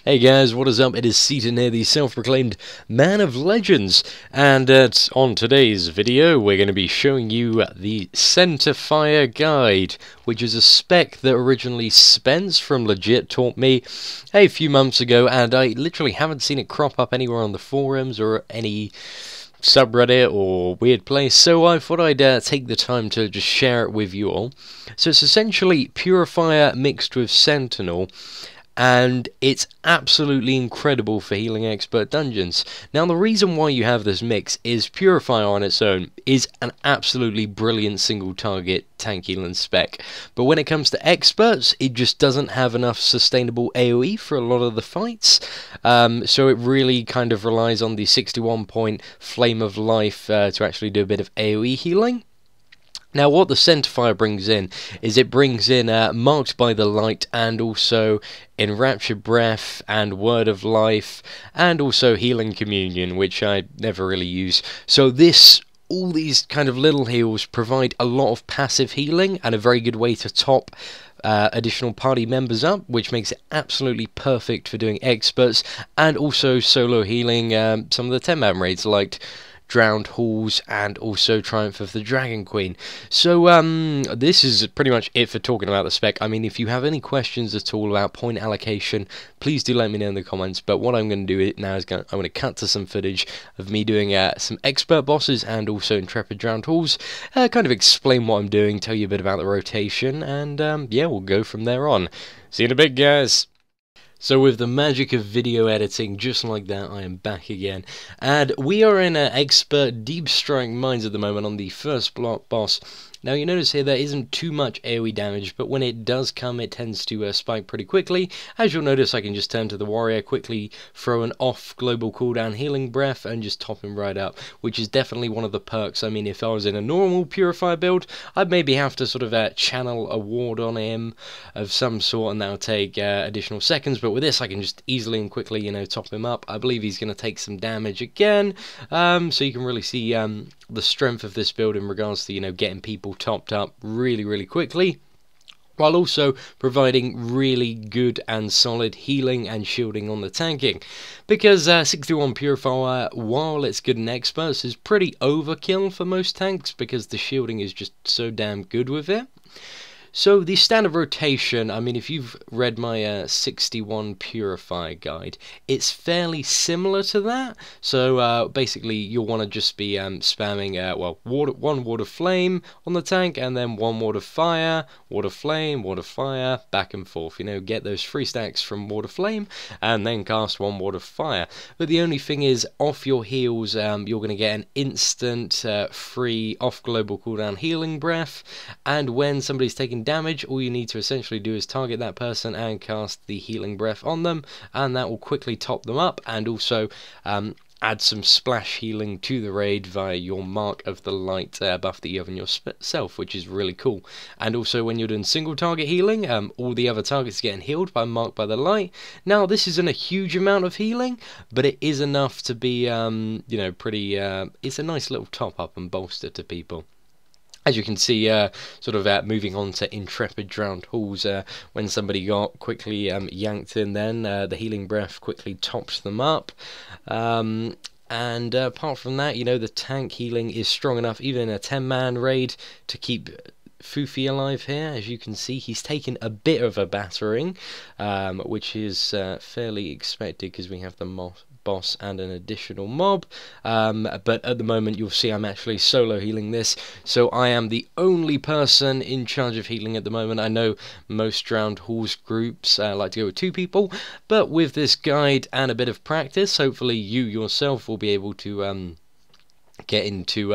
Hey guys, what is up? It is Seatin here, the self-proclaimed man of legends, and on today's video we're going to be showing you the Senitifer guide, which is a spec that originally Spence from Legit taught me a few months ago, and I literally haven't seen it crop up anywhere on the forums or any subreddit or weird place, so I thought I'd take the time to just share it with you all. So it's essentially Purifier mixed with Sentinel, and it's absolutely incredible for healing expert dungeons. Now, the reason why you have this mix is Purifier on its own is an absolutely brilliant single target tank healing spec, but when it comes to experts, it just doesn't have enough sustainable AoE for a lot of the fights, so it really kind of relies on the 61 point Flame of Life to actually do a bit of AoE healing. Now, what the Sentinel brings in is it brings in Marked by the Light, and also Enraptured Breath and Word of Life, and also Healing Communion, which I never really use. So all these kind of little heals provide a lot of passive healing and a very good way to top additional party members up, which makes it absolutely perfect for doing experts and also solo healing some of the 10-man raids like Drowned Halls and also Triumph of the Dragon Queen. So this is pretty much it for talking about the spec. I mean, if you have any questions at all about point allocation, please do let me know in the comments. But what I'm going to do now is I'm going to cut to some footage of me doing some expert bosses and also Intrepid Drowned Halls, kind of explain what I'm doing, tell you a bit about the rotation, and yeah, we'll go from there on. See you in a bit, guys. So with the magic of video editing, just like that, I am back again. And we are in expert Deep Strike Mines at the moment on the first block boss. Now you notice here there isn't too much AoE damage, but when it does come, it tends to spike pretty quickly. As you'll notice, I can just turn to the warrior, quickly throw an off global cooldown healing breath, and just top him right up, which is definitely one of the perks. I mean, if I was in a normal Purifier build, I'd maybe have to sort of channel a ward on him of some sort, and that'll take additional seconds, but with this I can just easily and quickly, top him up. I believe he's going to take some damage again, so you can really see the strength of this build in regards to, getting people topped up really quickly, while also providing really good and solid healing and shielding on the tanking. Because 61 Purifier, while it's good in experts, is pretty overkill for most tanks because the shielding is just so damn good with it. So the standard rotation, I mean, if you've read my 61 Purify guide, it's fairly similar to that. So basically you'll want to just be spamming, one Ward of Flame on the tank, and then one Ward of Fire, Ward of Flame, Ward of Fire, back and forth. Get those 3 stacks from Ward of Flame, and then cast 1 Ward of Fire. But the only thing is, off your heals, you're going to get an instant free off global cooldown healing breath, and when somebody's taking damage, all you need to essentially do is target that person and cast the healing breath on them, and that will quickly top them up, and also add some splash healing to the raid via your Mark of the Light buff that you have in yourself, which is really cool. And also when you're doing single target healing, all the other targets are getting healed by Mark by the Light. Now this isn't a huge amount of healing, but it is enough to be pretty it's a nice little top up and bolster to people. As you can see, moving on to Intrepid Drowned Halls, when somebody got quickly yanked in, then the healing breath quickly tops them up. And apart from that, the tank healing is strong enough, even in a 10-man raid, to keep Fufi alive here. As you can see, he's taken a bit of a battering, which is fairly expected because we have the boss and an additional mob, but at the moment you'll see I'm actually solo healing this, so I am the only person in charge of healing at the moment. I know most Drowned Halls groups like to go with 2 people, but with this guide and a bit of practice, hopefully you yourself will be able to get into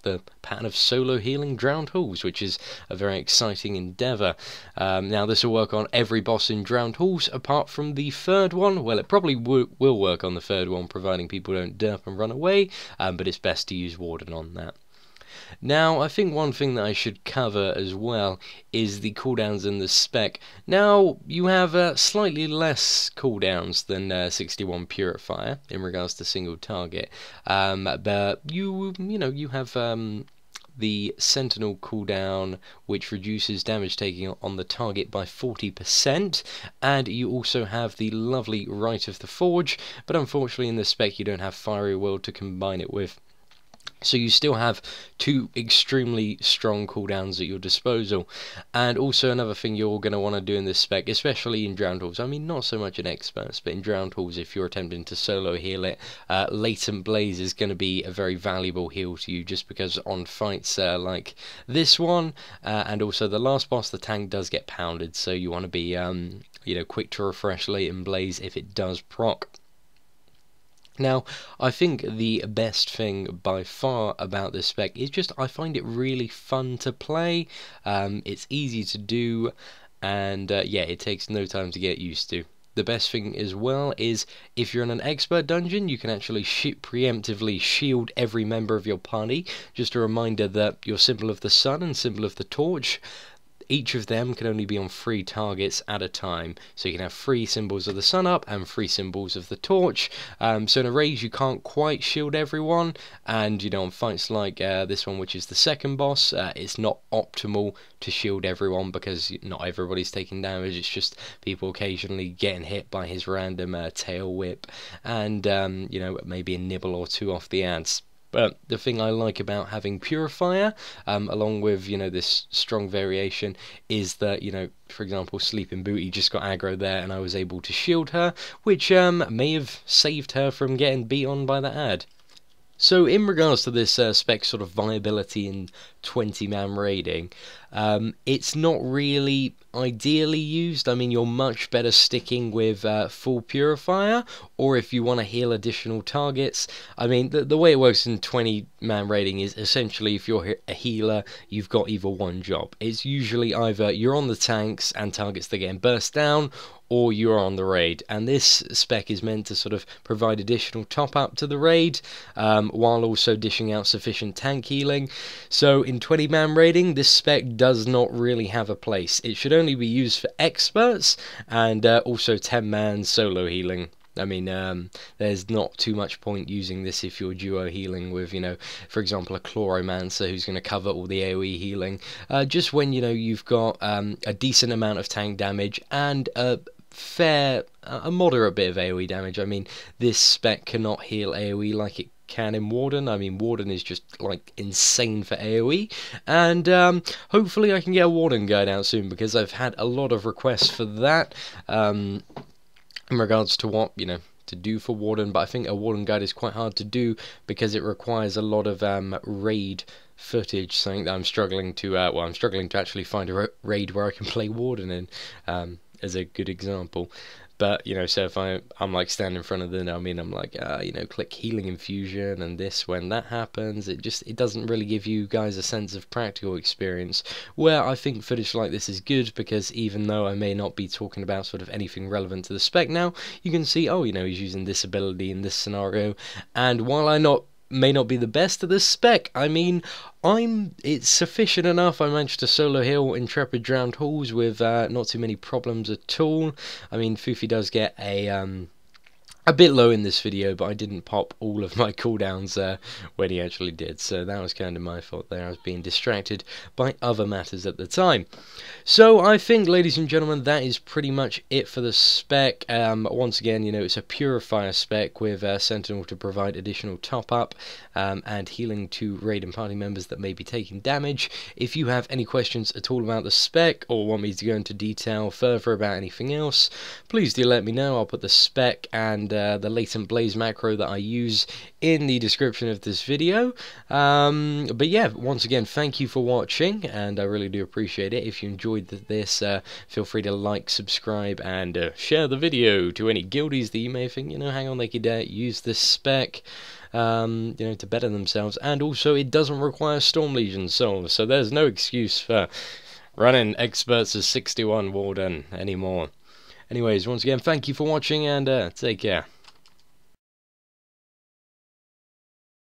the pattern of solo healing Drowned Halls, which is a very exciting endeavour. Now this will work on every boss in Drowned Halls apart from the 3rd one. Well, it probably will work on the 3rd one, providing people don't derp and run away, but it's best to use Warden on that. Now, I think one thing that I should cover as well is the cooldowns in the spec. Now, you have slightly less cooldowns than 61 Purifier in regards to single target, but you have the Sentinel cooldown, which reduces damage taking on the target by 40%, and you also have the lovely Rite of the Forge, but unfortunately in the spec you don't have Fiery Will to combine it with. So you still have two extremely strong cooldowns at your disposal. And also another thing you're going to want to do in this spec, especially in Drowned Halls, I mean not so much in Experts, but in Drowned Halls if you're attempting to solo heal it, Latent Blaze is going to be a very valuable heal to you, just because on fights like this one, and also the last boss, the tank does get pounded, so you want to be quick to refresh Latent Blaze if it does proc. Now, I think the best thing by far about this spec is just I find it really fun to play. It's easy to do, and yeah, it takes no time to get used to. The best thing as well is if you're in an expert dungeon, you can actually preemptively shield every member of your party. Just a reminder that your symbol of the sun and symbol of the torch, each of them can only be on 3 targets at a time. So you can have 3 symbols of the sun up and 3 symbols of the torch. So in a raid you can't quite shield everyone, and on fights like this one, which is the second boss, it's not optimal to shield everyone because not everybody's taking damage. It's just people occasionally getting hit by his random tail whip, and maybe a nibble or 2 off the ads. But the thing I like about having Purifier, along with, this strong variation, is that, for example, Sleeping Booty just got aggro there and I was able to shield her, which may have saved her from getting beat on by the ad. So in regards to this spec sort of viability in 20-man raiding, it's not really ideally used. I mean, you're much better sticking with full Purifier, or if you want to heal additional targets. I mean, the way it works in 20-man raiding is essentially if you're a healer, you've got either one job. It's usually either you're on the tanks and targets that get burst down, or you're on the raid, and this spec is meant to sort of provide additional top up to the raid, while also dishing out sufficient tank healing. So in 20-man raiding, this spec does not really have a place. It should only be used for experts, and also 10-man solo healing. I mean, there's not too much point using this if you're duo healing with, for example, a Chloromancer who's going to cover all the AoE healing. Just when, you've got a decent amount of tank damage and a moderate bit of AoE damage. I mean, this spec cannot heal AoE like it can in Warden. I mean, Warden is just like insane for AoE, and hopefully I can get a Warden guide out soon, because I've had a lot of requests for that in regards to what to do for Warden, but I think a Warden guide is quite hard to do because it requires a lot of raid footage, something that I'm struggling to I'm struggling to actually find a raid where I can play Warden in, as a good example. But so if I'm like standing in front of them, I'm like click healing infusion and this, when that happens, it doesn't really give you guys a sense of practical experience, where I think footage like this is good, because even though I may not be talking about sort of anything relevant to the spec now, you can see, oh, he's using this ability in this scenario, and while I may not be the best at this spec, I mean, it's sufficient enough. I managed to solo heal Intrepid Drowned Halls with not too many problems at all. I mean, Foofy does get a bit low in this video, but I didn't pop all of my cooldowns when he actually did, so that was kind of my fault there. I was being distracted by other matters at the time. So I think, ladies and gentlemen, that is pretty much it for the spec. Once again, it's a Purifier spec with Sentinel to provide additional top-up and healing to raid and party members that may be taking damage. If you have any questions at all about the spec, or want me to go into detail further about anything else, please do let me know. I'll put the spec and the Latent Blaze macro that I use in the description of this video. But yeah, once again, thank you for watching, and I really do appreciate it. If you enjoyed this, feel free to like, subscribe, and share the video to any guildies that you may think, hang on, they could use this spec to better themselves. And also, it doesn't require Storm Legion souls, so there's no excuse for running experts as 61 Warden anymore. Anyways, once again, thank you for watching, and take care.